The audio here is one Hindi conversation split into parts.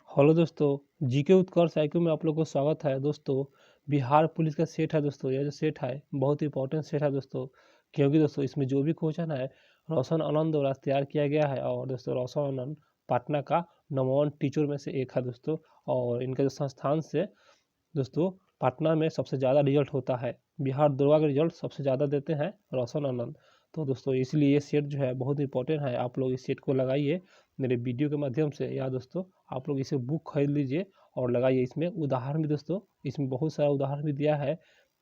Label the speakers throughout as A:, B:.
A: हेलो दोस्तों, जीके उत्कर्ष आईक्यू में आप लोग को स्वागत है। दोस्तों, बिहार पुलिस का सेट है दोस्तों, यह जो सेट है बहुत इंपॉर्टेंट सेट है दोस्तों, क्योंकि दोस्तों इसमें जो भी क्वेश्चन है रोशन आनंद द्वारा तैयार किया गया है। और दोस्तों रोशन आनंद पटना का नंबर 1 टीचर में से एक है दोस्तों। और इनके जो संस्थान से दोस्तों पटना में सबसे ज़्यादा रिजल्ट होता है, बिहार दरोगा का रिजल्ट सबसे ज़्यादा देते हैं रोशन आनंद। तो दोस्तों इसलिए ये सेट जो है बहुत इंपॉर्टेंट है, आप लोग इस सेट को लगाइए मेरे वीडियो के माध्यम से। या दोस्तों आप लोग इसे बुक खरीद लीजिए और लगाइए। इसमें उदाहरण भी दोस्तों, इसमें बहुत सारा उदाहरण भी दिया है,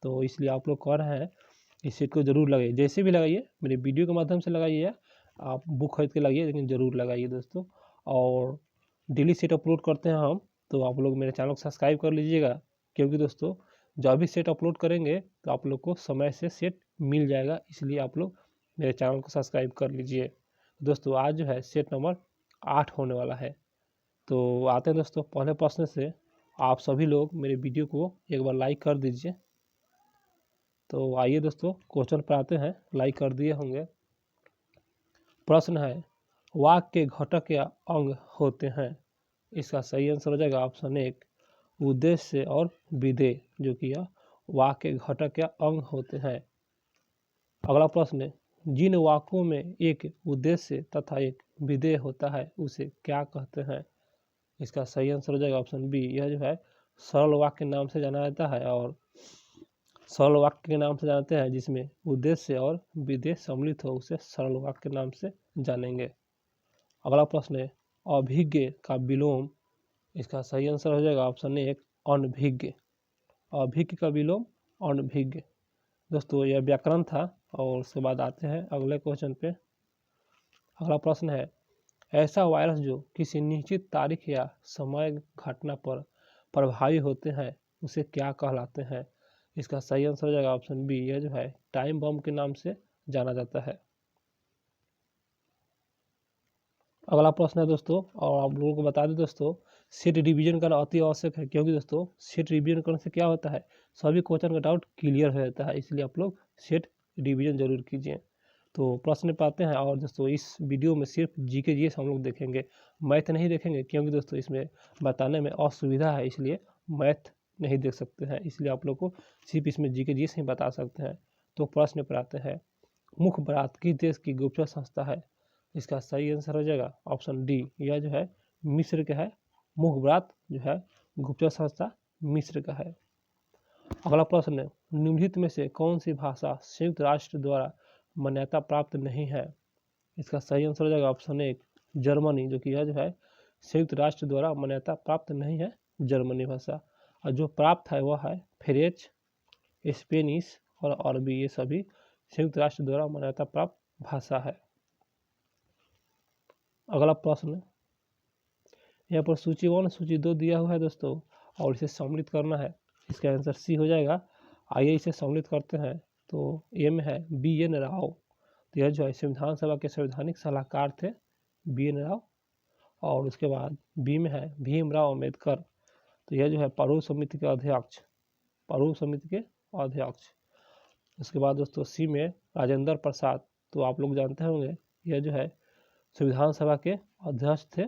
A: तो इसलिए आप लोग कह रहे हैं इस सेट को जरूर लगाइए। जैसे भी लगाइए मेरे वीडियो के माध्यम से लगाइए, आप बुक खरीद के लगाइए, लेकिन ज़रूर लगाइए दोस्तों। और डेली सेट अपलोड करते हैं हम, तो आप लोग मेरे चैनल को सब्सक्राइब कर लीजिएगा, क्योंकि दोस्तों जब भी सेट अपलोड करेंगे तो आप लोग को समय से सेट मिल जाएगा, इसलिए आप लोग मेरे चैनल को सब्सक्राइब कर लीजिए। दोस्तों आज जो है सेट नंबर 8 होने वाला है। तो आते हैं दोस्तों पहले प्रश्न से। आप सभी लोग मेरे वीडियो को एक बार लाइक कर दीजिए। तो आइए दोस्तों क्वेश्चन पर आते हैं, लाइक कर दिए होंगे। प्रश्न है, वाक्य के घटक या अंग होते हैं। इसका सही आंसर हो जाएगा ऑप्शन 1 उद्देश्य और विधेय, जो कि यह वाक्य के घटक या अंग होते हैं। अगला प्रश्न है, जिन वाक्यों में एक उद्देश्य तथा एक विधेय होता है उसे क्या कहते हैं। इसका सही आंसर हो जाएगा ऑप्शन बी, यह जो है सरल वाक्य के नाम से जाना जाता है। और सरल वाक्य के नाम से जानते हैं जिसमें उद्देश्य और विधेय सम्मिलित हो, उसे सरल वाक्य के नाम से जानेंगे। अगला प्रश्न है, अभिज्ञ का विलोम। इसका सही आंसर हो जाएगा ऑप्शन 1 अनभिज्ञ। अभिज्ञ का विलोम अनभिज्ञ। दोस्तों यह व्याकरण था। और उसके बाद आते हैं अगले क्वेश्चन पे। अगला प्रश्न है, ऐसा वायरस जो किसी निश्चित तारीख या समय घटना पर प्रभावी होते हैं उसे क्या कहलाते हैं। इसका सही आंसर हो जाएगा ऑप्शन बी, यह जो है टाइम बम के नाम से जाना जाता है। अगला प्रश्न है दोस्तों, और आप लोगों को बता दें दोस्तों, सेट रिवीजन करना अति आवश्यक है, क्योंकि दोस्तों सेट रिवीजन करने से क्या होता है, सभी क्वेश्चन का डाउट क्लियर हो जाता है, इसलिए आप लोग सेट रिवीजन जरूर कीजिए। तो प्रश्न पाते हैं। और दोस्तों इस वीडियो में सिर्फ जीके जीएस हम लोग देखेंगे, मैथ नहीं देखेंगे, क्योंकि दोस्तों इसमें बताने में असुविधा है, इसलिए मैथ नहीं देख सकते हैं, इसलिए आप लोग को सिर्फ इसमें जीके जीएस ही बता सकते हैं। तो प्रश्न पर आते हैं, मुख्य बारात किस देश की गुप्तचर संस्था है। इसका सही आंसर हो जाएगा ऑप्शन डी, यह जो है मिस्र का है। मुखबरात जो है गुप्तचर संस्था मिस्र का है। अगला प्रश्न है, निम्नलिखित में से कौन सी भाषा संयुक्त राष्ट्र द्वारा मान्यता प्राप्त नहीं है। इसका सही आंसर हो जाएगा ऑप्शन 1 जर्मनी, जो कि यह जो है संयुक्त राष्ट्र द्वारा मान्यता प्राप्त नहीं है, जर्मनी भाषा। और जो प्राप्त है वह है फ्रेंच, स्पेनिश और अरबी, ये सभी संयुक्त राष्ट्र द्वारा मान्यता प्राप्त भाषा है। अगला प्रश्न, यहाँ पर सूची 1 सूची 2 दिया हुआ है दोस्तों, और इसे सम्मिलित करना है। इसका आंसर सी हो जाएगा। आइए इसे सम्मिलित करते हैं। तो ए में है बी एन राव, तो यह जो है संविधान सभा के संवैधानिक सलाहकार थे बी एन राव। और उसके बाद बी में है भीमराव अम्बेडकर, तो यह जो है परूल समिति के अध्यक्ष, परूल समिति के अध्यक्ष। उसके बाद दोस्तों सी में राजेंद्र प्रसाद, तो आप लोग जानते होंगे यह जो है संविधान सभा के अध्यक्ष थे।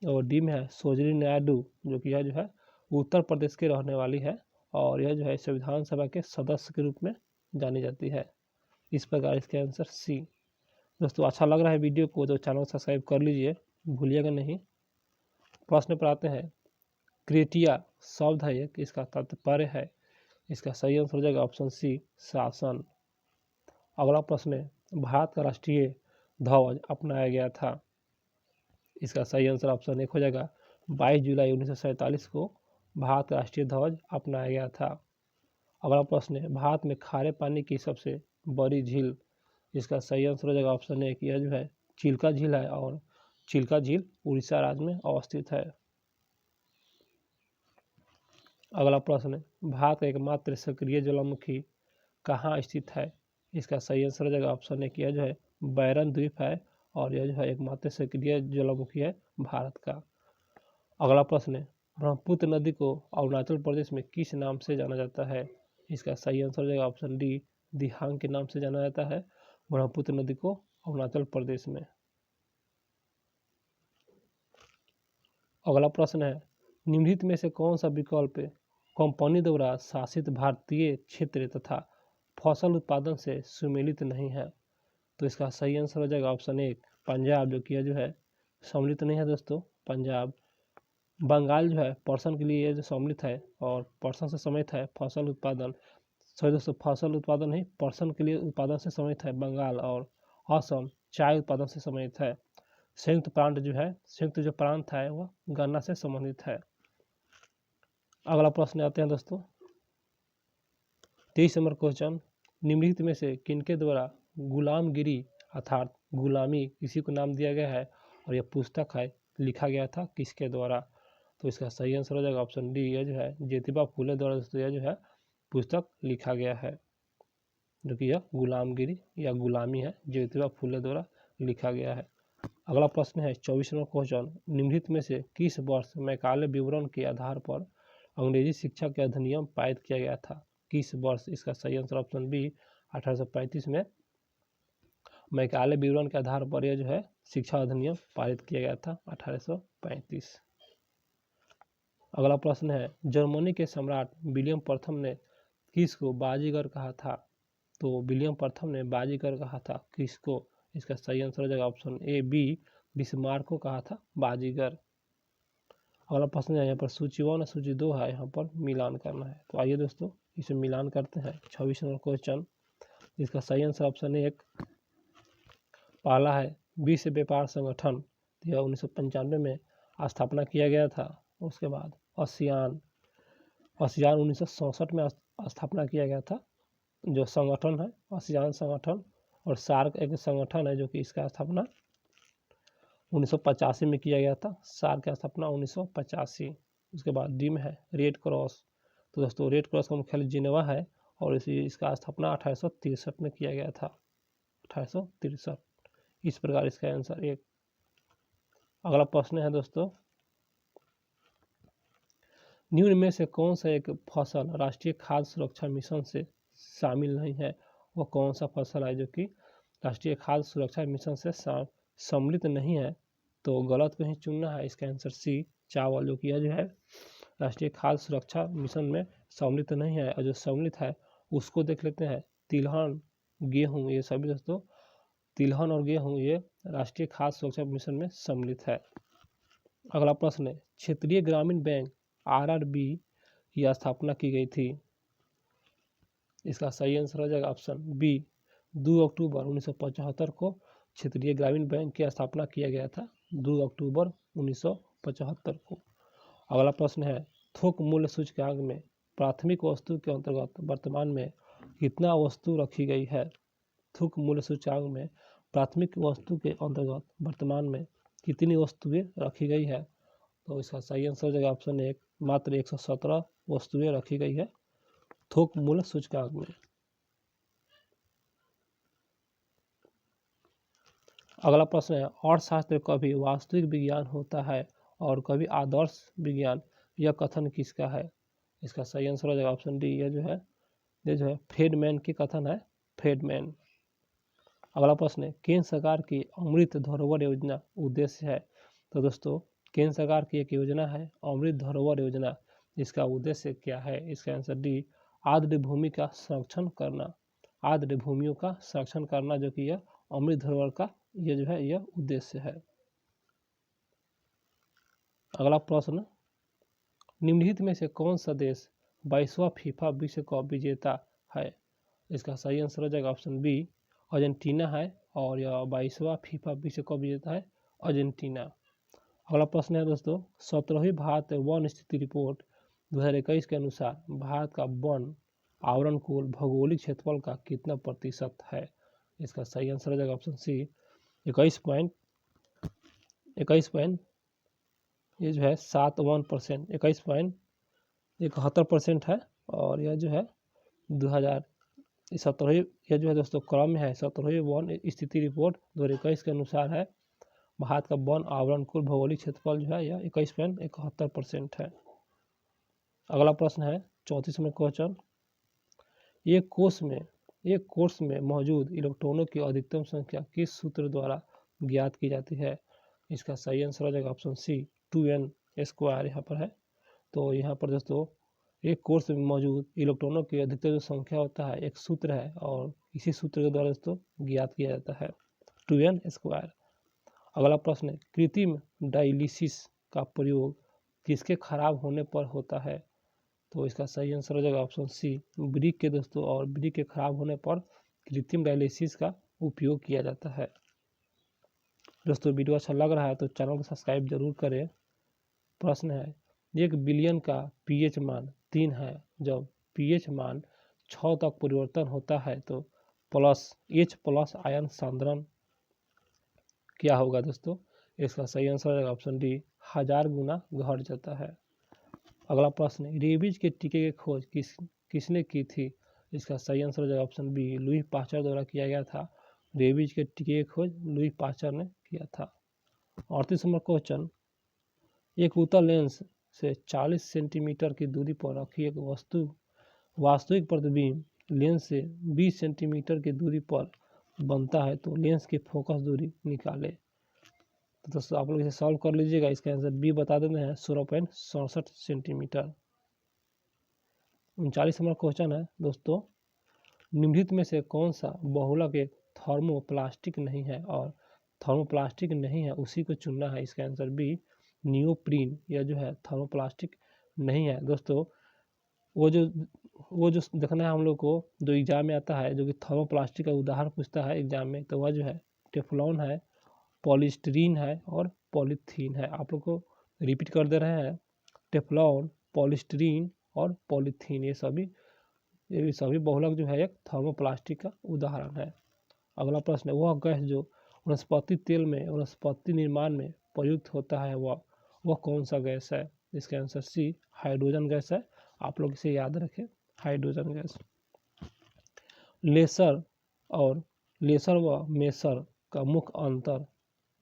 A: और डी में है सरोजिनी नायडू, जो कि यह जो है उत्तर प्रदेश के रहने वाली है, और यह जो है संविधान सभा के सदस्य के रूप में जानी जाती है। इस प्रकार इसका आंसर सी। दोस्तों अच्छा लग रहा है वीडियो को तो चैनल सब्सक्राइब कर लीजिए, भूलिएगा नहीं। प्रश्न पर आते हैं, क्रेटिया शब्द है एक, इसका तात्पर्य है। इसका सही आंसर हो जाएगा ऑप्शन सी शासन। अगला प्रश्न है, भारत का राष्ट्रीय ध्वज अपनाया गया था। इसका सही आंसर ऑप्शन 1 हो जाएगा 22 जुलाई 1947 को भारत का राष्ट्रीय ध्वज अपनाया गया था। अगला प्रश्न है, भारत में खारे पानी की सबसे बड़ी झील। इसका सही आंसर हो जाएगा ऑप्शन 1, यह जो है चिल्का झील है, और चिल्का झील उड़ीसा राज्य में अवस्थित है। अगला प्रश्न है, भारत का एकमात्र सक्रिय ज्वालामुखी कहाँ स्थित है। इसका सही आंसर हो जाएगा ऑप्शन 1, यह जो है बैरन द्वीप है, और यह जो है एकमात्र सक्रिय ज्वालामुखी है भारत का। अगला प्रश्न है, ब्रह्मपुत्र नदी को अरुणाचल प्रदेश में किस नाम से जाना जाता है। इसका सही आंसर हो जाएगा ऑप्शन डी दिहांग के नाम से जाना जाता है ब्रह्मपुत्र नदी को अरुणाचल प्रदेश में। अगला प्रश्न है, निम्नलिखित में से कौन सा विकल्प कंपनी द्वारा शासित भारतीय क्षेत्र तथा फसल उत्पादन से सुमेलित नहीं है? तो इसका सही आंसर हो जाएगा ऑप्शन 1 पंजाब, जो कि जो है सम्मिलित नहीं है दोस्तों, पंजाब। बंगाल जो है पर्सन के लिए जो सम्मिलित है और पर्सन से सम्मिलित है फसल उत्पादन, सॉरी दोस्तों फसल उत्पादन नहीं पर्सन के लिए उत्पादन से सम्मिलित है बंगाल, और असम चाय उत्पादन से सम्मिलित है। संयुक्त जो प्रांत है वह गन्ना से संबंधित है। अगला प्रश्न आते हैं दोस्तों 23 नंबर क्वेश्चन, निम्नलिखित में से किनके द्वारा गुलामगिरी अर्थात गुलामी किसी को नाम दिया गया है और यह पुस्तक है लिखा गया था किसके द्वारा? तो इसका सही आंसर हो जाएगा ऑप्शन डी, यह जो है ज्योतिबा फूले द्वारा दोस्तों यह जो है पुस्तक लिखा गया है, जो कि यह गुलामगिरी या गुलामी है, ज्योतिबा फूले द्वारा लिखा गया है। अगला प्रश्न है 24 नंबर क्वेश्चन, निम्नलिखित में से किस वर्ष मैकाले विवरण के आधार पर अंग्रेजी शिक्षा के अधिनियम पारित किया गया था? किस वर्ष? इसका सही आंसर ऑप्शन बी 1835 में मैकाले विवरण के आधार पर यह जो है शिक्षा अधिनियम पारित किया गया था 1835। अगला प्रश्न है, जर्मनी के सम्राट विलियम प्रथम ने किसको बाजीगर कहा था? तो विलियम प्रथम ने बाजीगर कहा था किसको? इसका सही आंसर हो जाएगा ऑप्शन ए बी बिस्मार्क को कहा था बाजीगर। अगला प्रश्न है यहाँ पर सूची 1 और सूची 2 है, यहाँ पर मिलान करना है। तो आइए दोस्तों इसे मिलान करते हैं। 26 नंबर क्वेश्चन, इसका सही आंसर ऑप्शन 1 पहला है विश्व व्यापार संगठन, यह 1995 में स्थापना किया गया था। उसके बाद आसियान 1967 में स्थापना किया गया था जो संगठन है आसियान संगठन, और सार्क एक संगठन है जो कि इसका स्थापना 1985 में किया गया था, सार्क की स्थापना 1985। उसके बाद डी में है रेड क्रॉस, तो दोस्तों रेड क्रॉस का मुख्यालय जिनेवा है और इसका स्थापना 1863 में किया गया था, 1863। इस प्रकार इसका आंसर 1। अगला प्रश्न है दोस्तों, निम्न में से कौन सा एक फसल राष्ट्रीय खाद्य सुरक्षा मिशन से शामिल नहीं है? वह कौन सा फसल है जो कि राष्ट्रीय खाद्य सुरक्षा मिशन से सम्मिलित नहीं है? तो गलत कहीं चुनना है, इसका आंसर सी चावल, जो कि यह जो है राष्ट्रीय खाद्य सुरक्षा मिशन में सम्मिलित नहीं है, और जो सम्मिलित है उसको देख लेते हैं। तिलहन, गेहूँ, ये सभी दोस्तों तिलहन और गेहूँ ये राष्ट्रीय खाद्य सुरक्षा मिशन में सम्मिलित है। अगला प्रश्न है, क्षेत्रीय ग्रामीण बैंक आरआरबी की स्थापना की गई थी? इसका सही आंसर हो जाएगा ऑप्शन बी 2 अक्टूबर 1975 को क्षेत्रीय ग्रामीण बैंक की स्थापना किया गया था, 2 अक्टूबर 1975 को। अगला प्रश्न है, थोक मूल्य सूचकांक में प्राथमिक वस्तु के अंतर्गत वर्तमान में कितना वस्तु रखी गई है? थोक मूल्य सूचकांक में प्राथमिक वस्तु के अंतर्गत वर्तमान में कितनी वस्तुएं रखी गई है? तो इसका सही आंसर हो जाएगा ऑप्शन 1 मात्र 117 वस्तुएं रखी गई है थोक मूल्य सूचकांक में। अगला प्रश्न है, अर्थशास्त्र कभी वास्तविक विज्ञान होता है और कभी आदर्श विज्ञान, यह कथन किसका है? इसका सही आंसर हो जाएगा ऑप्शन डी, यह जो है फ्रीडमैन की कथन है, फ्रीडमैन। अगला प्रश्न है, केंद्र सरकार की अमृत धरोहर योजना उद्देश्य है? तो दोस्तों केंद्र सरकार की एक योजना है अमृत धरोहर योजना, इसका उद्देश्य क्या है? इसका आंसर डी आर्द्र भूमि का संरक्षण करना, आर्द्र भूमियों का संरक्षण करना, जो कि यह अमृत धरोहर का ये जो है यह उद्देश्य है। अगला प्रश्न, निम्नलिखित में से कौन सा देश 22वां फीफा विश्व कप विजेता है? इसका सही आंसर हो जाएगा ऑप्शन बी अर्जेंटीना है, और यह 22वां फीफा विश्व कप विजेता है अर्जेंटीना। अगला प्रश्न है दोस्तों, 17वीं भारत वन स्थिति रिपोर्ट 2021 के अनुसार भारत का वन आवरण कुल भौगोलिक क्षेत्रफल का कितना प्रतिशत है? इसका सही आंसर हो जाएगा ऑप्शन सी 21 ये जो है 71%, 21.71% है, और यह जो है 2017 यह जो है दोस्तों क्रम में है 17वीं वन स्थिति रिपोर्ट 2021 के अनुसार है भारत का वन आवरण कुल भौगोलिक क्षेत्रफल जो है यह 21.71% है। अगला प्रश्न है 34वां क्वेश्चन, एक कोर्स में मौजूद इलेक्ट्रॉनों की अधिकतम संख्या किस सूत्र द्वारा ज्ञात की जाती है? इसका सही आंसर हो जाएगा ऑप्शन सी 2n स्क्वायर यहाँ पर है। तो यहाँ पर दोस्तों एक कोर्स में मौजूद इलेक्ट्रॉनों की अधिकतर जो संख्या होता है एक सूत्र है और इसी सूत्र के द्वारा दोस्तों ज्ञात किया जाता है 2n स्क्वायर। अगला प्रश्न है कृत्रिम डायलिसिस का प्रयोग किसके खराब होने पर होता है? तो इसका सही आंसर हो जाएगा ऑप्शन सी वृक्क के दोस्तों। और वृक्क के खराब होने पर कृत्रिम डायलिसिस का उपयोग किया जाता है। दोस्तों वीडियो अच्छा लग रहा है तो चैनल को सब्सक्राइब जरूर करें। प्रश्न है 1 बिलियन का पीएच मान 3 है, जब पीएच मान 6 तक परिवर्तन होता है तो H+ आयन सांद्रण क्या होगा दोस्तों? इसका सही आंसर है ऑप्शन डी 1000 गुना घट जाता है। अगला प्रश्न है रेबीज के टीके की खोज किसने की थी? इसका सही आंसर हो जाएगा ऑप्शन बी लुई पास्चर द्वारा किया गया था। रेबीज के टीके की खोज लुई पास्चर ने किया था। 38 नंबर क्वेश्चन एक उत्तल लेंस से 40 सेंटीमीटर की दूरी पर रखी एक वास्तविक प्रतिबिंब लेंस से 20 सेंटीमीटर की दूरी पर बनता है तो लेंस की फोकस दूरी निकाले। तो दोस्तों आप लोग इसे सॉल्व कर लीजिएगा। इसका आंसर बी बता देते हैं 16.67 सेंटीमीटर। 39 नंबर क्वेश्चन है दोस्तों निम्नलिखित में से कौन सा बहुलक एक थर्मोप्लास्टिक नहीं है? और थर्मोप्लास्टिक नहीं है उसी को चुनना है। इसका आंसर बी नियोप्रीन यह जो है थर्मोप्लास्टिक नहीं है। दोस्तों वो जो देखना है हम लोग को जो एग्जाम में आता है जो कि थर्मोप्लास्टिक का उदाहरण पूछता है एग्जाम में तो वह जो है टेफ्लॉन है, पॉलीस्टीरीन है और पॉलीथीन है। आप लोग को रिपीट कर दे रहे हैं टेफ्लॉन, पॉलीस्टीरीन और पॉलीथीन ये सभी बहुलक जो है एक थर्मोप्लास्टिक का उदाहरण है। अगला प्रश्न है वह गैस जो वनस्पति तेल में वनस्पति निर्माण में प्रयुक्त होता है वह कौन सा गैस है? इसका आंसर सी हाइड्रोजन गैस है। आप लोग इसे याद रखें हाइड्रोजन गैस। लेसर व मेसर का मुख्य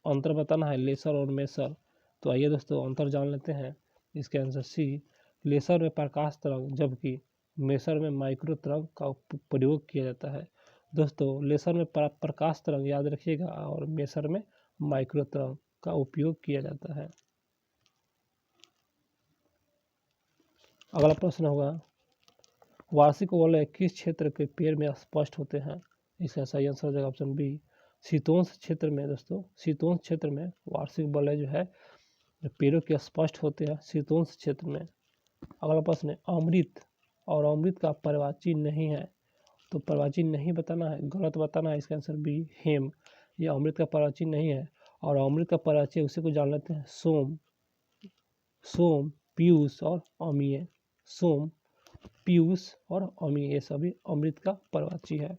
A: अंतर बताना है लेसर और मेसर। तो आइए दोस्तों अंतर जान लेते हैं। इसके आंसर सी लेसर में प्रकाश तरंग जबकि मेसर में माइक्रो तरंग का प्रयोग किया जाता है। दोस्तों लेसर में प्रकाश तरंग याद रखिएगा और मेसर में माइक्रो तरंग का उपयोग किया जाता है। अगला प्रश्न होगा वार्षिक वलय किस क्षेत्र के पेड़ में स्पष्ट होते हैं? इसका सही आंसर हो जाएगा ऑप्शन बी शीतोष्ण क्षेत्र में। दोस्तों शीतोष्ण क्षेत्र में वार्षिक वलय जो है पेड़ों के स्पष्ट होते हैं शीतोष्ण क्षेत्र में। अगला प्रश्न है अमृत का पर्यायवाची नहीं है। तो पर्यायवाची नहीं बताना है, गलत बताना है। इसका आंसर बी हेम ये अमृत का पर्यायवाची नहीं है। और अमृत का पर्यायवाची उसी को जान लेते हैं सोम, पीयूष और अमीय। सोम, पीयूष और अमीय ये सभी अमृत का पर्यायवाची है।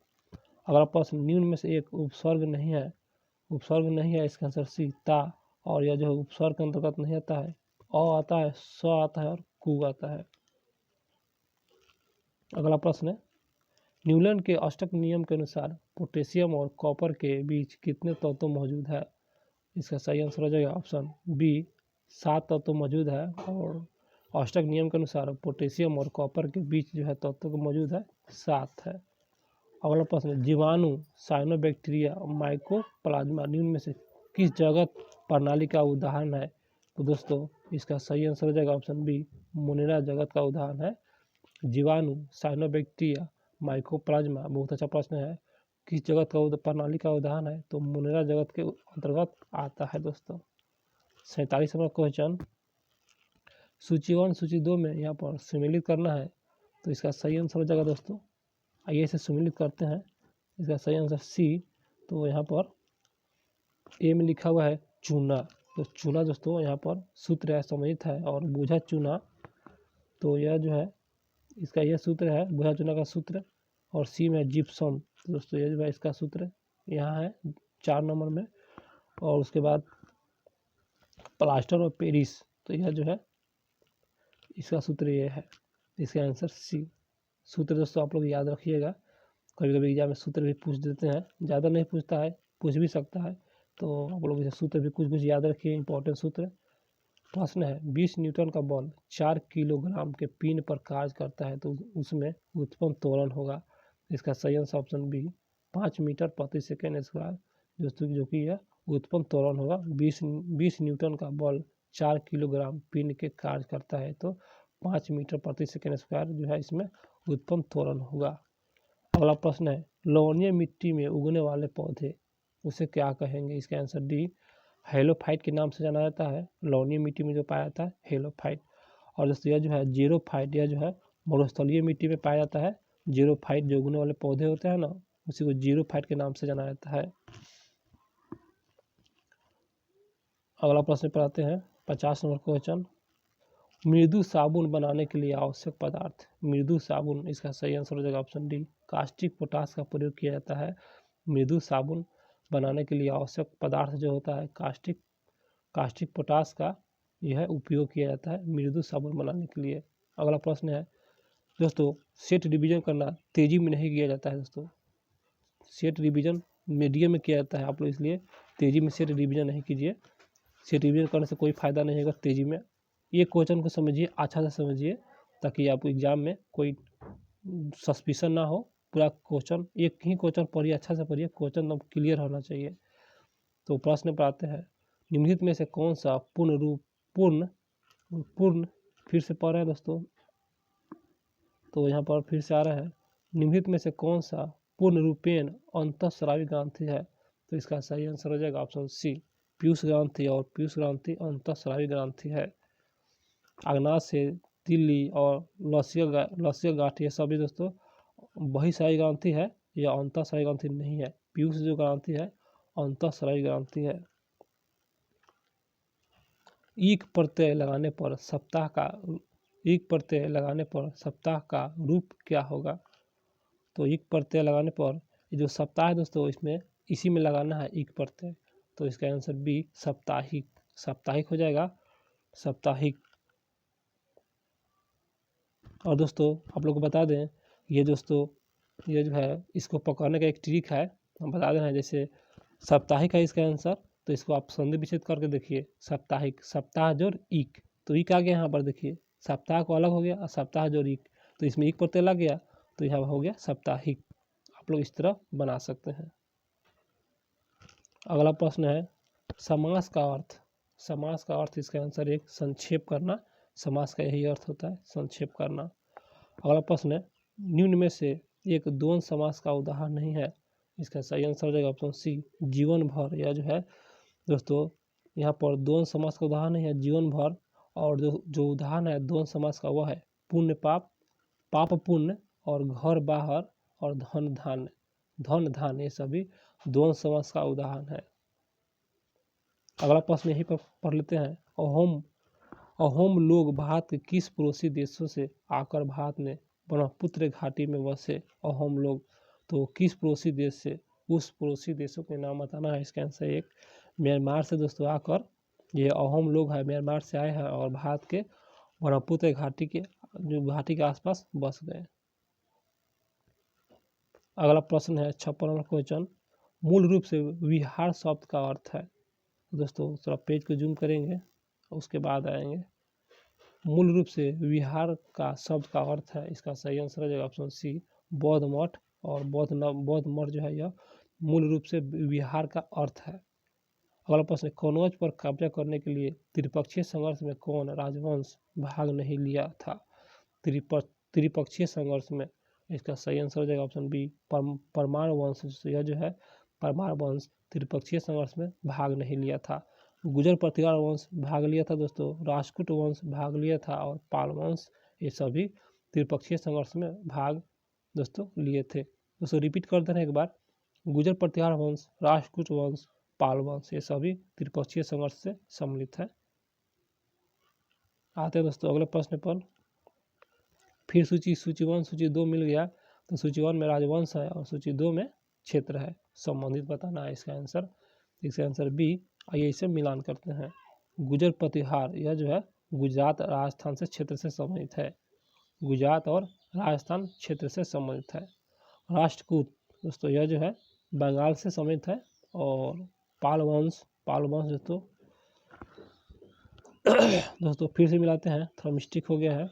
A: अगला प्रश्न निम्न में से एक उपसर्ग नहीं है। इसका आंसर सी ता। और यह जो उपसर्ग के अंतर्गत नहीं आता है अ आता है, स आता है और कु आता है। अगला प्रश्न है न्यूटन के अष्टक नियम के अनुसार पोटेशियम और कॉपर के बीच कितने तत्व मौजूद है? इसका सही आंसर हो जाएगा ऑप्शन बी 7 तत्व मौजूद है। और अष्टक नियम के अनुसार पोटेशियम और कॉपर के बीच जो है तत्व मौजूद है 7 है। अगला प्रश्न जीवाणु, साइनोबैक्टीरिया, माइकोप्लाज्मा निम्न में से किस जगत प्रणाली का उदाहरण है? तो दोस्तों इसका सही आंसर हो जाएगा ऑप्शन बी मोनेरा जगत का उदाहरण है। जीवाणु, साइनोबैक्टीरिया, माइकोप्लाज्मा बहुत अच्छा प्रश्न है। किस जगत का प्रणाली का उदाहरण है? तो मोनेरा जगत के अंतर्गत आता है दोस्तों। 47 नंबर क्वेश्चन सूची 1 सूची 2 में यहाँ पर सम्मिलित करना है। तो इसका सही आंसर हो जाएगा दोस्तों आइए इसे सम्मिलित करते हैं। इसका सही आंसर सी। तो यहाँ पर ए में लिखा हुआ है चूना। तो चूना दोस्तों यहाँ पर सूत्र है सम्मिलित है। और बूझा चूना तो यह जो है इसका यह सूत्र है बूझा चूना का सूत्र। और सी में जिप्सम तो दोस्तों यह जो है इसका सूत्र यहाँ है 4 नंबर में। और उसके बाद प्लास्टर और पेरिस तो यह जो है इसका सूत्र ये है। इसका आंसर सी। सूत्र दोस्तों आप लोग याद रखिएगा। कभी कभी एग्जाम में सूत्र भी पूछ देते हैं, ज़्यादा नहीं पूछता है, पूछ भी सकता है। तो आप लोग इसे सूत्र भी कुछ याद रखिए इंपॉर्टेंट सूत्र। प्रश्न है 20 न्यूटन का बल 4 किलोग्राम के पिन पर कार्य करता है तो उसमें उत्पन्न त्वरण होगा। इसका सही आंसर ऑप्शन बी 5 मीटर प्रति सेकेंड स्क्वायर जो कि यह उत्पन्न त्वरण होगा। 20 न्यूटन का बल 4 किलोग्राम पिंड के कार्य करता है, तो 5 मीटर प्रति सेकेंड स्क्वायर जो है इसमें उत्पन्न त्वरण होगा। अगला प्रश्न है, लवणीय मिट्टी में उगने वाले पौधे उसे क्या कहेंगे? इसका आंसर डी, हेलोफाइट के नाम से जाना जाता है। लवणीय मिट्टी में जो पाया जाता है हेलोफाइट। और दोस्तों यह जो है जीरोफाइट, यह जो है मरुस्थलीय मिट्टी में पाया जाता है। जीरोफाइट जो उगने वाले पौधे होते हैं ना, उसी को जीरोफाइट के नाम से जाना जाता है। अगला प्रश्न पर आते हैं, 50 नंबर क्वेश्चन, मृदु साबुन बनाने के लिए आवश्यक पदार्थ। मृदु साबुन, इसका सही आंसर हो जाएगा ऑप्शन डी, कास्टिक पोटास का प्रयोग किया जाता है। मृदु साबुन बनाने के लिए आवश्यक पदार्थ जो होता है कास्टिक पोटास का यह उपयोग किया जाता है मृदु साबुन बनाने के लिए। अगला प्रश्न है दोस्तों, सेट रिवीजन करना तेजी में नहीं किया जाता है। दोस्तों सेट रिवीजन मीडियम में किया जाता है, आप लोग इसलिए तेजी में सेट रिवीजन नहीं कीजिए। सेट रिवीजन करने से कोई फायदा नहीं होगा तेजी में। ये क्वेश्चन को समझिए, अच्छा से समझिए, ताकि आपको एग्जाम में कोई सस्पिशन ना हो। पूरा क्वेश्चन एक ही क्वेश्चन पढ़िए, अच्छा से पढ़िए, क्वेश्चन अब क्लियर होना चाहिए। तो प्रश्न पर आते हैं, निम्नलिखित में से कौन सा पूर्ण फिर से पढ़ रहे हैं दोस्तों, तो यहाँ पर फिर से आ रहा है, निम्नलिखित में से कौन सा पूर्ण रूपेण अंतःस्रावी ग्रंथि है? तो इसका सही आंसर हो जाएगा ऑप्शन सी, पीयूष ग्रंथि। और पीयूष ग्रंथि अंतःस्रावी ग्रंथि है। अग्नाशय, तिल्ली और लसीय गांठ ये सभी दोस्तों बहिःस्रावी ग्रंथि है, यह अंतःस्रावी ग्रंथि नहीं है। पीयूष जो ग्रंथि है अंतःस्रावी ग्रंथि है। ईक प्रत्यय लगाने पर सप्ताह का रूप क्या होगा? तो ईक प्रत्यय लगाने पर ये जो सप्ताह है दोस्तों, इसमें इसी में लगाना है ईक प्रत्यय, तो इसका आंसर बी साप्ताहिक। साप्ताहिक हो जाएगा, साप्ताहिक। और दोस्तों आप लोग को बता दें, ये दोस्तों ये जो है इसको पकड़ने का एक ट्रिक है, हम बता दे रहे हैं। जैसे साप्ताहिक है इसका आंसर, तो इसको आप संधि विच्छेद करके देखिए। साप्ताहिक, सप्ताह जोड़ ईक, तो ईक आ गया यहाँ पर, देखिए सप्ताह को अलग हो गया और सप्ताह जोड़ ईक, तो इसमें ईक प्रत्यय लग गया, तो यहाँ हो गया साप्ताहिक। आप लोग इस तरह बना सकते हैं। अगला प्रश्न है, समास का अर्थ। समास का अर्थ, इसका आंसर एक संक्षेप करना। समास का यही अर्थ होता है, संक्षेप करना। अगला प्रश्न है, निम्न में से एक द्वंद्व समास का उदाहरण नहीं है। इसका सही आंसर हो जाएगा ऑप्शन सी, जीवन भर। यह जो है दोस्तों यहाँ पर द्वंद्व समास का उदाहरण नहीं है, जीवन भर। और जो उदाहरण है द्वंद्व समास का वह है पुण्य पाप, पाप पुण्य, और घर बाहर, और धन धान्य। धन धान ये सभी द्वंद्व समास का उदाहरण है। अगला प्रश्न यहीं पर पढ़ लेते हैं, अहोम लोग भारत के किस पड़ोसी देशों से आकर भारत में ब्रह्मपुत्र घाटी में बसे? अहोम लोग, तो किस पड़ोसी देश से? उस पड़ोसी देशों के नाम बताना है। इसका आंसर एक, म्यांमार से दोस्तों आकर ये अहोम लोग है, म्यांमार से आए हैं और भारत के ब्रह्मपुत्र घाटी के आसपास बस गए। अगला प्रश्न है 56 नंबर क्वेश्चन, मूल रूप से विहार शब्द का अर्थ है। दोस्तों थोड़ा पेज को जूम करेंगे, उसके बाद आएंगे। मूल रूप से विहार का शब्द का अर्थ है, इसका सही आंसर हो जाएगा ऑप्शन सी, बौद्ध मठ। और बौद्ध मठ जो है यह मूल रूप से विहार का अर्थ है। अगला प्रश्न, कनौज पर कब्जा करने के लिए त्रिपक्षीय संघर्ष में कौन राजवंश भाग नहीं लिया था? त्रिपक्षीय संघर्ष में, इसका सही आंसर हो जाएगा ऑप्शन बी, परमार वंश। यह जो है परमार वंश त्रिपक्षीय संघर्ष में भाग नहीं लिया था। गुजर प्रतिहार वंश भाग लिया था दोस्तों, राष्ट्रकूट वंश भाग लिया था, और पाल वंश, ये सभी त्रिपक्षीय संघर्ष में भाग दोस्तों लिए थे। दोस्तों रिपीट कर दे रहे हैं एक बार, गुजर प्रतिहार वंश, राष्ट्रकूट वंश, पाल वंश, ये सभी त्रिपक्षीय संघर्ष से सम्मिलित है। आते हैं दोस्तों अगले प्रश्न पर। फिर सूची 1 सूची 2 मिल गया, तो सूची 1 में राजवंश है और सूची 2 में क्षेत्र है, संबंधित बताना है इसका आंसर। इसका आंसर बी, आइए इसे मिलान करते हैं। गुजर प्रतिहार, यह जो है गुजरात राजस्थान से क्षेत्र से संबंधित है, गुजरात और राजस्थान क्षेत्र से संबंधित है। राष्ट्रकूट दोस्तों यह जो है बंगाल से संबंधित है। और पाल वंश दोस्तों फिर से मिलाते हैं, थोड़ा मिस्टेक हो गया है।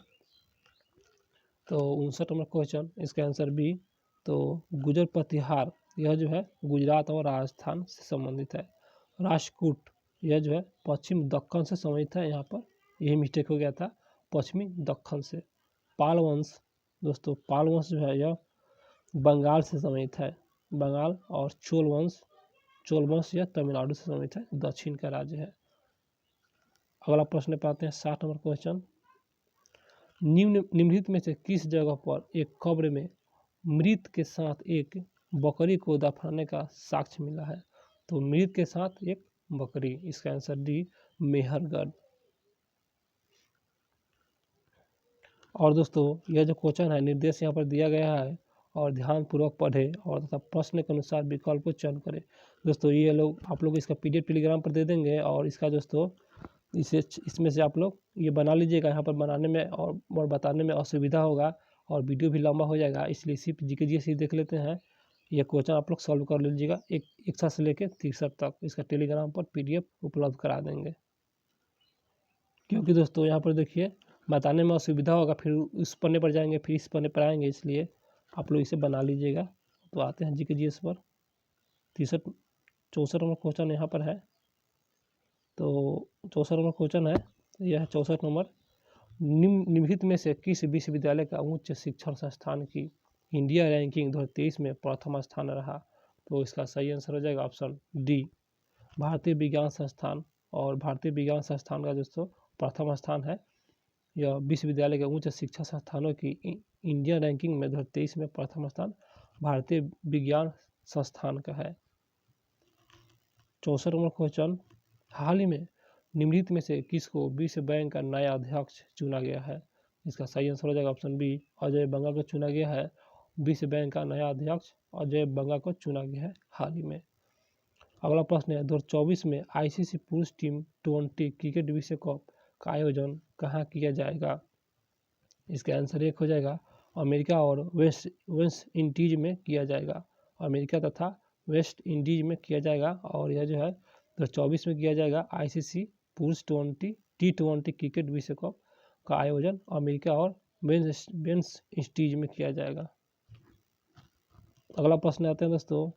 A: तो 59 नंबर क्वेश्चन, इसका आंसर बी, तो गुजर प्रतिहार यह जो है गुजरात और राजस्थान से संबंधित है। राष्ट्रकूट यह जो है पश्चिम दक्कन से संबंधित है, यहाँ पर यही मिस्टेक हो गया था, पश्चिमी दक्कन से। पाल वंश दोस्तों, पाल वंश जो है यह बंगाल से संबंधित है, बंगाल। और चोल वंश यह तमिलनाडु से संबंधित है, दक्षिण का राज्य है। अगला प्रश्न पे आते हैं, 60 नंबर क्वेश्चन। निम्नलिखित में से किस जगह पर एक कब्र में मृत के साथ एक बकरी को दफनाने का साक्ष्य मिला है? तो मृत के साथ एक बकरी, इसका आंसर डी, मेहरगढ़। और दोस्तों यह जो क्वेश्चन है निर्देश यहाँ पर दिया गया है, और ध्यान पूर्वक पढ़े और तथा प्रश्न के अनुसार विकल्प को चयन करें। दोस्तों ये लोग आप लोग इसका PDF टेलीग्राम पर दे देंगे, और इसका दोस्तों इसमें से आप लोग ये बना लीजिएगा। यहाँ पर बनाने में और बताने में असुविधा होगा, और वीडियो भी लंबा हो जाएगा, इसलिए सिर्फ GK देख लेते हैं। यह क्वेश्चन आप लोग सॉल्व कर लीजिएगा 61 से लेकर 63 तक। इसका टेलीग्राम पर PDF उपलब्ध करा देंगे, क्योंकि दोस्तों यहाँ पर देखिए बताने में असुविधा होगा, फिर उस पन्ने पर जाएंगे, फिर इस पन्ने पर आएंगे, इसलिए आप लोग इसे बना लीजिएगा। तो आते हैं GK पर 64 नंबर क्वेश्चन यहाँ पर है। तो 64 नंबर क्वेश्चन है, यह 64 नंबर। निम्नलिखित में से किस विश्वविद्यालय का उच्च शिक्षण संस्थान की इंडिया रैंकिंग 2023 में प्रथम स्थान रहा? तो इसका सही आंसर हो जाएगा ऑप्शन डी, भारतीय विज्ञान संस्थान। और भारतीय विज्ञान संस्थान का दोस्तों प्रथम स्थान है। यह विश्वविद्यालय के उच्च शिक्षा संस्थानों की इंडिया रैंकिंग में 2023 में प्रथम स्थान भारतीय विज्ञान संस्थान का है। 64 नंबर क्वेश्चन, हाल ही में निम्नलिखित में से किसको विश्व बैंक का नया अध्यक्ष चुना गया है? इसका सही आंसर हो जाएगा ऑप्शन बी, अजय बंगा को चुना गया है। विश्व बैंक का नया अध्यक्ष अजय बंगा को चुना गया है हाल ही में। अगला प्रश्न है, 2024 में ICC पुरुष T20 क्रिकेट विश्व कप का आयोजन कहाँ किया जाएगा? इसका आंसर एक हो जाएगा अमेरिका और वेस्ट इंडीज में किया जाएगा। अमेरिका तथा वेस्ट इंडीज में किया जाएगा, और यह जो है 2024 में किया जाएगा। ICC पुरुष T20 क्रिकेट विश्व कप का आयोजन अमेरिका और वेस्ट इंडीज में किया जाएगा। अगला प्रश्न आते हैं दोस्तों,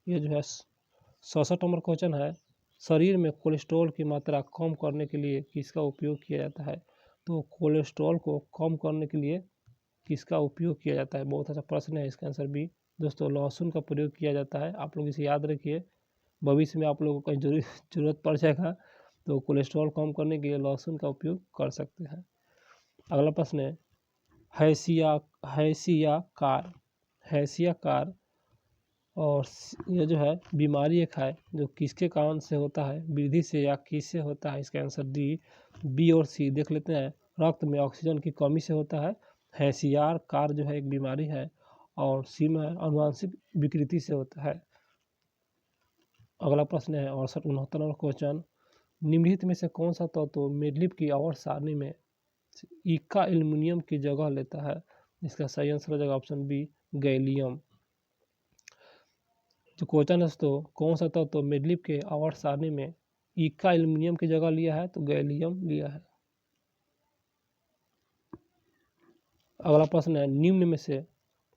A: ये जो है 67 नंबर क्वेश्चन है, शरीर में कोलेस्ट्रॉल की मात्रा कम करने के लिए किसका उपयोग किया जाता है? तो कोलेस्ट्रॉल को कम करने के लिए किसका उपयोग किया जाता है? बहुत अच्छा प्रश्न है, इसका आंसर भी दोस्तों लहसुन का प्रयोग किया जाता है। आप लोग इसे याद रखिए, भविष्य में आप लोगों को कहीं जरूरत पड़ जाएगा, तो कोलेस्ट्रॉल कम करने के लिए लहसुन का उपयोग कर सकते हैं। अगला प्रश्न है, हैसिया कार और यह जो है बीमारी एक है जो किसके कारण से होता है? वृद्धि से या किससे होता है? इसका आंसर डी, बी और सी देख लेते हैं। रक्त में ऑक्सीजन की कमी से होता है। हैसियार कार जो है एक बीमारी है, और सी में अनुवांशिक विकृति से होता है। अगला प्रश्न है 69 नंबर क्वेश्चन, निम्नलिखित में से कौन सा तत्व मेडलिप की आवर्त सारणी में इक्का एल्युमिनियम की जगह लेता है? इसका सही आंसर हो जाएगा ऑप्शन बी, गैलियम। जो क्वेश्चन है दोस्तों, कौन सा तत्व मेडलिप के आवर्त सारणी में इक्का एल्युमिनियम की जगह लिया है? तो गैलियम लिया है। अगला प्रश्न है, निम्न में से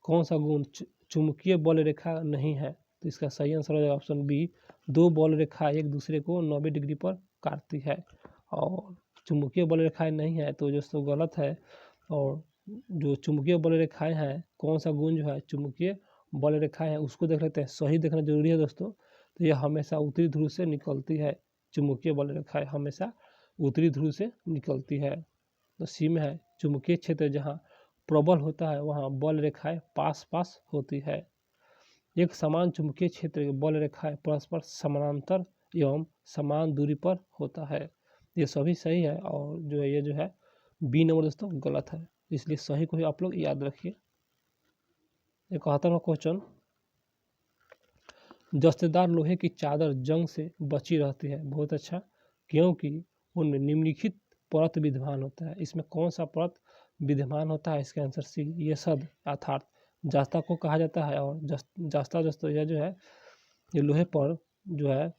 A: कौन सा गुण चुंबकीय बल रेखा नहीं है? तो इसका सही आंसर हो जाएगा ऑप्शन बी, दो बल रेखा एक दूसरे को 90 डिग्री पर काटती है। और चुंबकीय बल रेखाएं नहीं है तो दोस्तों गलत है। और जो चुंबकीय बल रेखाएं हैं, कौन सा गुण जो है चुंबकीय बल रेखाएं हैं उसको देख लेते हैं, सही देखना जरूरी है दोस्तों। तो यह हमेशा उत्तरी ध्रुव से निकलती है, चुंबकीय बल रेखाएं हमेशा उत्तरी ध्रुव से निकलती है। तो सी में है, चुंबकीय क्षेत्र जहाँ प्रबल होता है वहाँ बल रेखाएं पास पास होती है। एक समान चुंबकीय क्षेत्र की बल रेखाएं परस्पर समानांतर एवं समान दूरी पर होता है। ये सभी सही है, और जो है ये जो है बी नंबर दोस्तों गलत है, इसलिए सही को ही आप लोग याद रखिए। 71वां क्वेश्चन, जस्तेदार लोहे की चादर जंग से बची रहती है? बहुत अच्छा, क्योंकि उनमें निम्नलिखित परत विद्यमान होता है। इसमें कौन सा परत विद्यमान होता है? इसका आंसर सी, ये सद अर्थात जस्ता को कहा जाता है। और जस्ता दोस्तों यह जो है ये लोहे पर जो है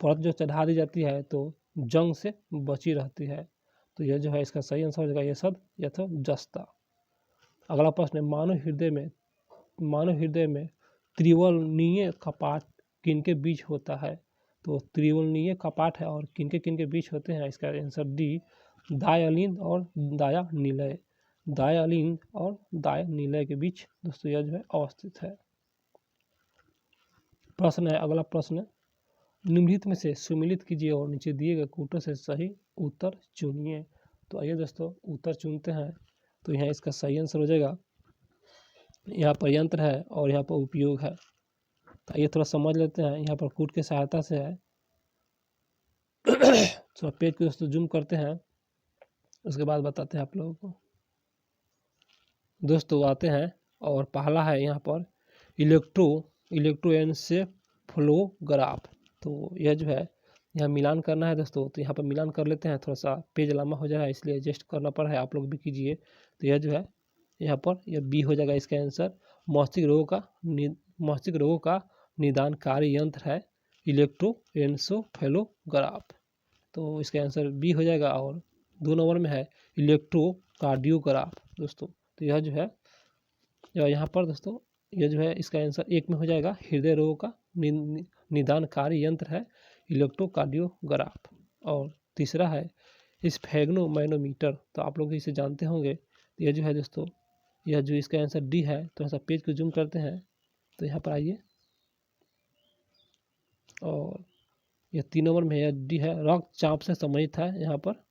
A: परत जो चढ़ा दी जाती है तो जंग से बची रहती है। तो यह जो है इसका सही आंसर हो जाएगा ये सद या तो जस्ता। अगला प्रश्न है, मानव हृदय में त्रिवर्णीय कपाट किनके बीच होता है? तो त्रिकोणीय कपाट है और किनके किनके बीच होते हैं, इसका आंसर डी, दायालिंद और दाया निलय, दायालिंद और दाया निलय के बीच दोस्तों यह जो है अवस्थित है। प्रश्न है अगला प्रश्न, निम्नलिखित में से सुमेलित कीजिए और नीचे दिए गए कूटों से सही उत्तर चुनिए। तो आइए दोस्तों उत्तर चुनते हैं। तो यहाँ इसका सही आंसर हो जाएगा, यहाँ पर यंत्र है और यहाँ पर उपयोग है। तो आइए थोड़ा समझ लेते हैं, यहाँ पर कूट की सहायता से है। थोड़ा पेज को दोस्तों जूम करते हैं, उसके बाद बताते हैं आप लोगों को। दोस्तों आते हैं और पहला है यहाँ पर इलेक्ट्रोएन्सेफलोग्राफ। तो यह जो है यहाँ मिलान करना है दोस्तों, तो यहाँ पर मिलान कर लेते हैं। थोड़ा सा पेज लंबा हो जा रहा है इसलिए एडजस्ट करना पड़ रहा है, आप लोग भी कीजिए। तो यह जो है यहाँ पर यह बी हो जाएगा इसका आंसर। मस्तिष्क रोगों का निदानकारी यंत्र है इलेक्ट्रोएन्सेफलोग्राफ, तो इसका आंसर बी हो जाएगा। और 2 नंबर में है इलेक्ट्रोकार्डियोग्राफ दोस्तों। तो यह जो है यहाँ पर दोस्तों यह जो है इसका आंसर 1 में हो जाएगा, हृदय रोगों का निदानकारी यंत्र है इलेक्ट्रोकार्डियोग्राफ। और तीसरा है स्फेग्नोमैनोमीटर, तो आप लोग इसे जानते होंगे। तो यह जो है दोस्तों यह जो इसका आंसर डी है। थोड़ा सा पेज को जूम करते हैं, तो यहाँ पर आइए और यह 3 नंबर में यह डी है, रक्तचाप से संबंधित है। यहाँ पर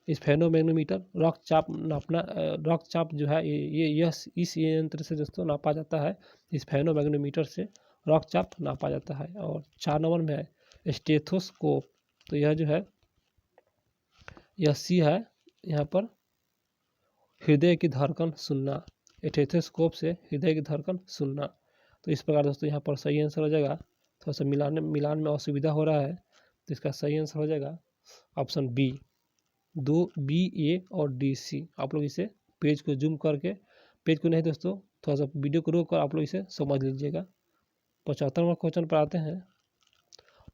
A: स्फेग्नोमैनोमीटर रक्तचाप जो है ये इस यंत्र से दोस्तों नापा जाता है। स्फेग्नोमैग्नोमीटर से रक्तचाप नापा जाता है। और 4 नंबर में है स्टेथोस्कोप, तो यह जो है यह सी है, यहाँ पर हृदय की धड़कन सुनना, स्टेथोस्कोप से हृदय की धड़कन सुनना। तो इस प्रकार दोस्तों यहाँ पर सही आंसर हो जाएगा। थोड़ा सा मिलान में असुविधा हो रहा है, तो इसका सही आंसर हो जाएगा ऑप्शन बी, 2 बी ए और डी सी। आप लोग इसे पेज को जूम करके, पेज को नहीं दोस्तों थोड़ा सा वीडियो को रोक कर आप लोग इसे समझ लीजिएगा। 75वां क्वेश्चन पर आते हैं,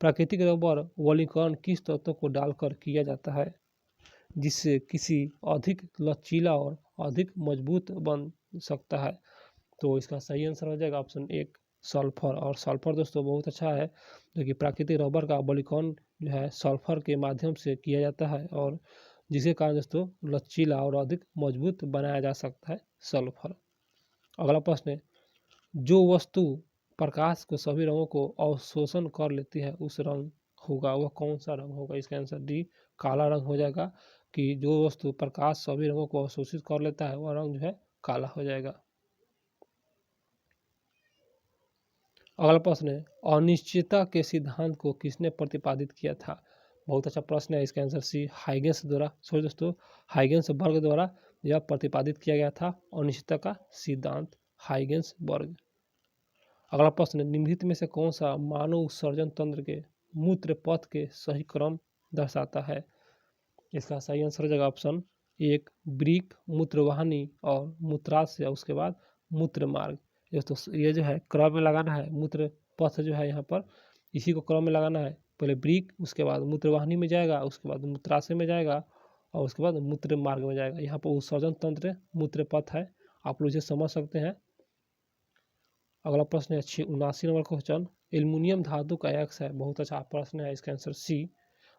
A: प्राकृतिक रबर वलीकरण किस तत्व को डालकर किया जाता है जिससे किसी अधिक लचीला और अधिक मजबूत बन सकता है। तो इसका सही आंसर हो जाएगा ऑप्शन 1 सल्फर। और सल्फर दोस्तों बहुत अच्छा है, जो कि प्राकृतिक रबर का वलीकरण जो है सल्फर के माध्यम से किया जाता है और जिसके कारण दोस्तों लचीला और अधिक मजबूत बनाया जा सकता है सल्फर। अगला प्रश्न है, जो वस्तु प्रकाश को सभी रंगों को अवशोषण कर लेती है उस रंग होगा, वह कौन सा रंग होगा? इसका आंसर डी काला रंग हो जाएगा, कि जो वस्तु प्रकाश सभी रंगों को अवशोषित कर लेता है वह रंग जो है काला हो जाएगा। अगला प्रश्न है, अनिश्चितता के सिद्धांत को किसने प्रतिपादित किया था? बहुत अच्छा प्रश्न है, इसका आंसर सी हाइगेंस द्वारा, सॉरी दोस्तों हाइगेंस वर्ग द्वारा यह प्रतिपादित किया गया था अनिश्चितता का सिद्धांत, हाइगेंस वर्ग। अगला प्रश्न, निम्नलिखित में से कौन सा मानव उत्सर्जन तंत्र के मूत्र पथ के सही क्रम दर्शाता है? इसका सही आंसर हो जाएगा ऑप्शन 1 ब्रीक, मूत्रवाहिनी और मूत्राशय, उसके बाद मूत्र मार्ग। दोस्तों ये जो है क्रम में लगाना है, मूत्र पथ जो है यहाँ पर इसी को क्रम में लगाना है। पहले ब्रीक, उसके बाद मूत्रवाहिनी में जाएगा, उसके बाद मूत्राशय में जाएगा और उसके बाद मूत्र मार्ग में जाएगा। यहाँ पर उत्सर्जन तंत्र मूत्र पथ है, आप लोग इसे समझ सकते हैं। अगला प्रश्न है 79 नंबर क्वेश्चन, एल्युमिनियम धातु का अयस्क है, बहुत अच्छा प्रश्न है, इसका आंसर सी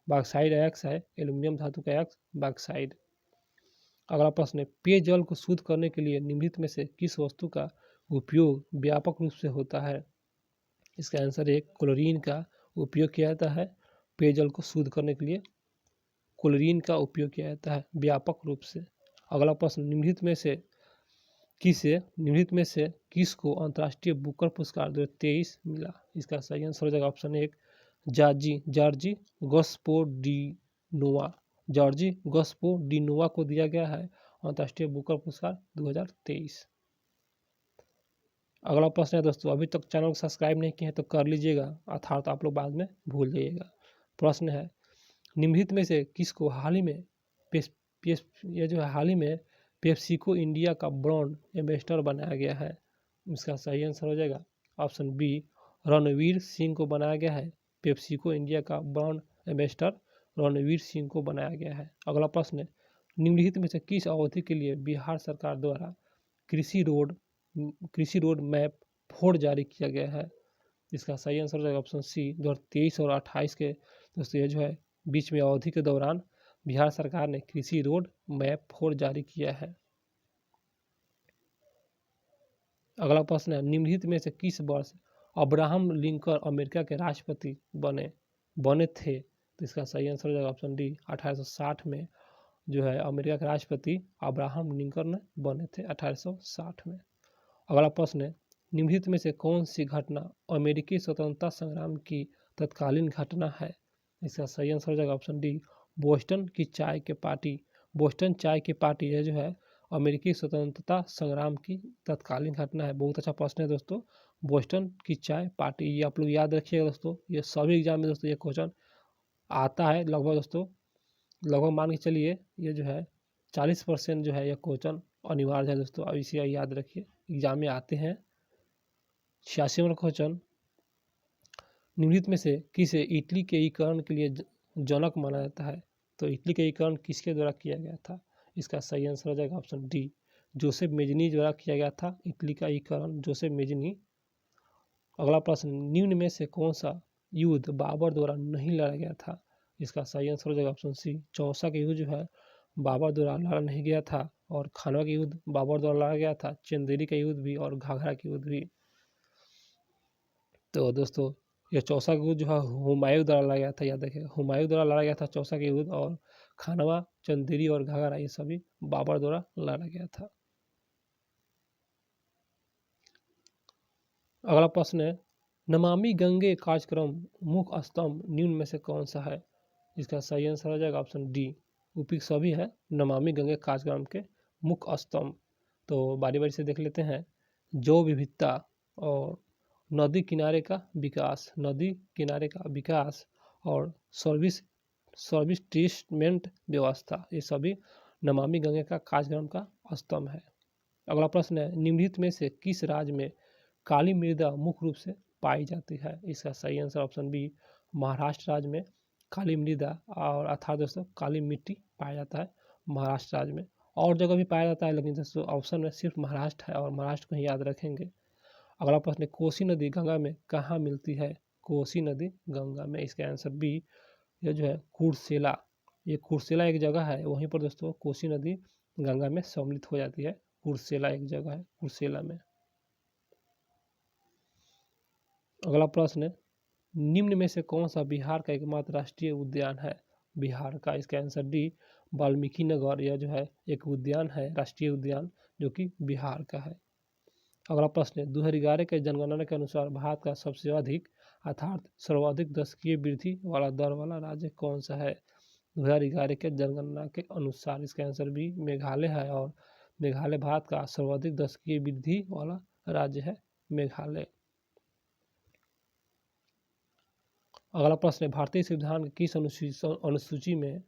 A: बॉक्साइड अयस्क है, एल्युमिनियम धातु का अयस्क बॉक्साइड। अगला प्रश्न है, पेयजल को शुद्ध करने के लिए निम्नलिखित में से किस वस्तु का उपयोग व्यापक रूप से होता है? इसका आंसर 1 क्लोरीन का उपयोग किया जाता है, पेयजल को शुद्ध करने के लिए क्लोरीन का उपयोग किया जाता है व्यापक रूप से। अगला प्रश्न, निम्नलिखित में से किसको अंतर्राष्ट्रीय बुकर पुरस्कार 2023 मिला? इसका सही आंसर हो जाएगा ऑप्शन 1 जॉर्जी गस्पोडिनोवा को दिया गया है अंतर्राष्ट्रीय बुकर पुरस्कार 2023। अगला प्रश्न है दोस्तों, अभी तक चैनल को सब्सक्राइब नहीं किए हैं तो कर लीजिएगा, अर्थात आप लोग बाद में भूल जाइएगा। प्रश्न है, निम्नलिखित में से किसको हाल ही में पेप्सिको इंडिया का ब्रांड एम्बेसडर बनाया गया है? इसका सही आंसर हो जाएगा ऑप्शन बी रणवीर सिंह को बनाया गया है, पेप्सिको इंडिया का ब्रांड एम्बेसडर रणवीर सिंह को बनाया गया है। अगला प्रश्न है, निम्नलिखित में से किस अवधि के लिए बिहार सरकार द्वारा कृषि रोड मैप 4 जारी किया गया है? इसका सही आंसर हो जाएगा ऑप्शन सी। 2023 और 28 के दोस्तों ये जो है बीच में अवधि के दौरान बिहार सरकार ने कृषि रोड मैप 4 जारी किया है। अगला प्रश्न है, निम्नलिखित में से किस वर्ष अब्राहम लिंकन अमेरिका के राष्ट्रपति बने थे? तो इसका सही आंसर हो जाएगा ऑप्शन डी। 1860 में जो है अमेरिका के राष्ट्रपति अब्राहम लिंकन बने थे 1860 में। अगला प्रश्न है, निम्नलिखित में से कौन सी घटना अमेरिकी स्वतंत्रता संग्राम की तत्कालीन घटना है? इसका सही आंसर हो जाएगा ऑप्शन डी। बोस्टन की चाय के पार्टी। बोस्टन चाय की पार्टी ये जो है अमेरिकी स्वतंत्रता संग्राम की तत्कालीन घटना है। बहुत अच्छा प्रश्न है दोस्तों, बोस्टन की चाय पार्टी, ये आप लोग याद रखिएगा दोस्तों। ये सभी एग्जाम में दोस्तों ये क्वेश्चन आता है लगभग दोस्तों, लगभग मान के चलिए ये जो है 40% जो है ये क्वेश्चन अनिवार्य है दोस्तों। अब इसे याद रखिए, एग्जाम में आते हैं। 86 नंबर क्वेश्चन, निम्नलिखित में से किसे इटली के एकीकरण के लिए जनक माना जाता है? तो इटली का एकीकरण किसके द्वारा किया गया था? इसका सही आंसर हो जाएगा ऑप्शन डी। जोसेफ मेजनी द्वारा किया गया था इटली का एकीकरण, जोसेफ मेजनी। अगला प्रश्न, निम्न में से कौन सा युद्ध बाबर द्वारा नहीं लड़ा गया था? इसका सही आंसर हो जाएगा ऑप्शन सी। चौसा का युद्ध जो है बाबर द्वारा लड़ा नहीं गया था, और खानवा का युद्ध बाबर द्वारा लड़ा गया था, चंदेरी का युद्ध भी और घाघरा का युद्ध भी। तो दोस्तों ये चौसा का युद्ध जो है हुमायूं द्वारा लड़ा गया था, याद रखिएगा, हुमायूं द्वारा लड़ा गया था चौसा का युद्ध, और खानवा, चंदेरी और घाघरा ये सभी बाबर द्वारा लड़ा गया था। अगला प्रश्न है, नमामि गंगे कार्यक्रम मुख्य स्तंभ निम्न में से कौन सा है? इसका सही आंसर हो जाएगा ऑप्शन डी। उपयुक्त सभी है नमामि गंगे कार्यक्रम के मुख्य स्तंभ। तो बारी बारी से देख लेते हैं। जैव विविधता और नदी किनारे का विकास, नदी किनारे का विकास और सर्विस ट्रीटमेंट व्यवस्था, ये सभी नमामि गंगे का कार्यक्रम का स्तंभ है। अगला प्रश्न है, निम्नलिखित में से किस राज्य में काली मृदा मुख्य रूप से पाई जाती है? इसका सही आंसर ऑप्शन बी। महाराष्ट्र राज्य में काली मृदा और अर्थात दोस्तों काली मिट्टी पाया जाता है महाराष्ट्र राज्य में। और जगह भी पाया जाता है, लेकिन दोस्तों ऑप्शन में सिर्फ महाराष्ट्र है, और महाराष्ट्र को ही याद रखेंगे। अगला प्रश्न है, कोसी नदी गंगा में कहाँ मिलती है? कोसी नदी गंगा में, इसका आंसर बी। ये जो है कुर्सेला, ये कुर्सेला एक जगह है, वहीं पर दोस्तों कोसी नदी गंगा में सम्मिलित हो जाती है। कुर्सेला एक जगह है, कुर्सेला में। अगला प्रश्न है, निम्न में से कौन सा बिहार का एकमात्र राष्ट्रीय उद्यान है? बिहार का, इसका आंसर डी। वाल्मीकि नगर, यह जो है एक उद्यान है, राष्ट्रीय उद्यान, जो कि बिहार का है। अगला प्रश्न है, 2011 के जनगणना के अनुसार भारत का सबसे अधिक अर्थात सर्वाधिक दशकीय वृद्धि वाला दर वाला राज्य कौन सा है? 2011 के जनगणना के अनुसार, इसका आंसर भी मेघालय है, और मेघालय भारत का सर्वाधिक दशकीय वृद्धि वाला राज्य है मेघालय। अगला प्रश्न है, भारतीय संविधान की किस अनुसूची में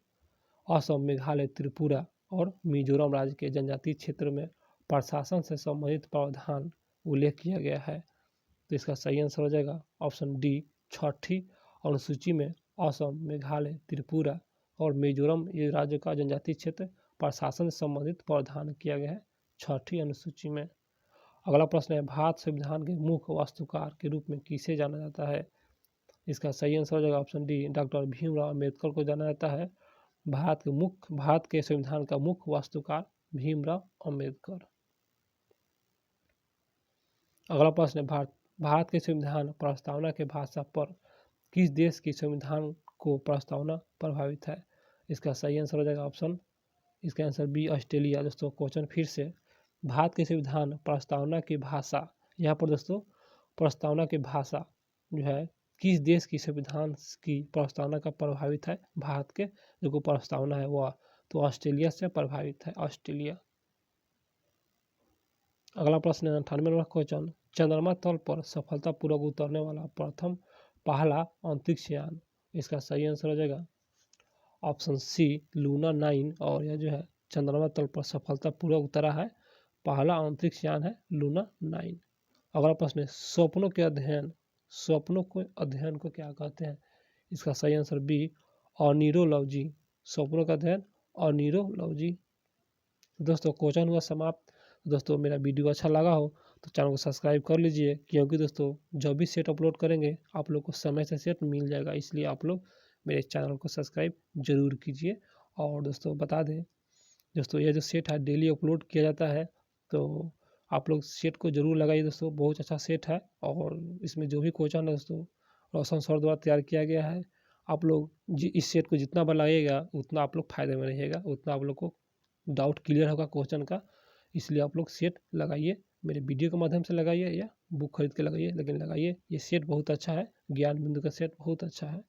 A: असम, मेघालय, त्रिपुरा और मिजोरम राज्य के जनजातीय क्षेत्र में प्रशासन से संबंधित प्रावधान उल्लेख किया गया है? तो इसका सही आंसर हो जाएगा ऑप्शन डी। छठी अनुसूची में असम, मेघालय, त्रिपुरा और मिजोरम ये राज्यों का जनजातीय क्षेत्र प्रशासन से संबंधित प्रावधान किया गया है छठी अनुसूची में। अगला प्रश्न है, भारत संविधान के मुख्य वास्तुकार के रूप में किसे जाना जाता है? इसका सही आंसर हो जाएगा option D. Doctor Bhimrao Ambedkar को जाना जाता है भारत के संविधान का मुख्य वास्तुकार भीमराव अम्बेडकर। अगला प्रश्न है, भारत के संविधान प्रस्तावना के भाषा पर किस देश की संविधान को प्रस्तावना प्रभावित है? इसका सही आंसर हो जाएगा ऑप्शन, इसका आंसर बी, ऑस्ट्रेलिया। दोस्तों क्वेश्चन फिर से, भारत के संविधान प्रस्तावना की भाषा, यहाँ पर दोस्तों प्रस्तावना की भाषा जो है किस देश की संविधान की प्रस्तावना का प्रभावित है? भारत के जो प्रस्तावना है वह, तो ऑस्ट्रेलिया से प्रभावित है, ऑस्ट्रेलिया। अगला प्रश्न है 98 नंबर क्वेश्चन, चंद्रमा तल पर सफलतापूर्वक उतरने वाला प्रथम पहला अंतरिक्ष यान, इसका सही आंसर हो जाएगा ऑप्शन सी, लूना 9। और यह जो है चंद्रमा तल पर सफलतापूर्वक उतरा है पहला अंतरिक्ष यान है लूना 9। अगला प्रश्न है, स्वप्नों को अध्ययन को क्या कहते हैं? इसका सही आंसर बी, ऑनिरोलॉजी। स्वप्नों का अध्ययन ऑनिरोलॉजी। दोस्तों क्वेश्चन हुआ समाप्त। दोस्तों मेरा वीडियो अच्छा लगा हो तो चैनल को सब्सक्राइब कर लीजिए, क्योंकि दोस्तों जब भी सेट अपलोड करेंगे आप लोग को समय से सेट मिल जाएगा। इसलिए आप लोग मेरे चैनल को सब्सक्राइब ज़रूर कीजिए। और दोस्तों बता दें दोस्तों, ये जो सेट है डेली अपलोड किया जाता है, तो आप लोग सेट को ज़रूर लगाइए दोस्तों, बहुत अच्छा सेट है। और इसमें जो भी क्वेश्चन है दोस्तों रोशन सर द्वारा तैयार किया गया है। आप लोग इस सेट को जितना बार लगाइएगा उतना आप लोग फायदे में रहिएगा, उतना आप लोग को डाउट क्लियर होगा क्वेश्चन का। इसलिए आप लोग सेट लगाइए, मेरे वीडियो के माध्यम से लगाइए या बुक खरीद के लगाइए, लेकिन लगाइए। ये सेट बहुत अच्छा है, ज्ञान बिंदु का सेट बहुत अच्छा है।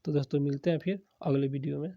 A: तो दोस्तों मिलते हैं फिर अगले वीडियो में।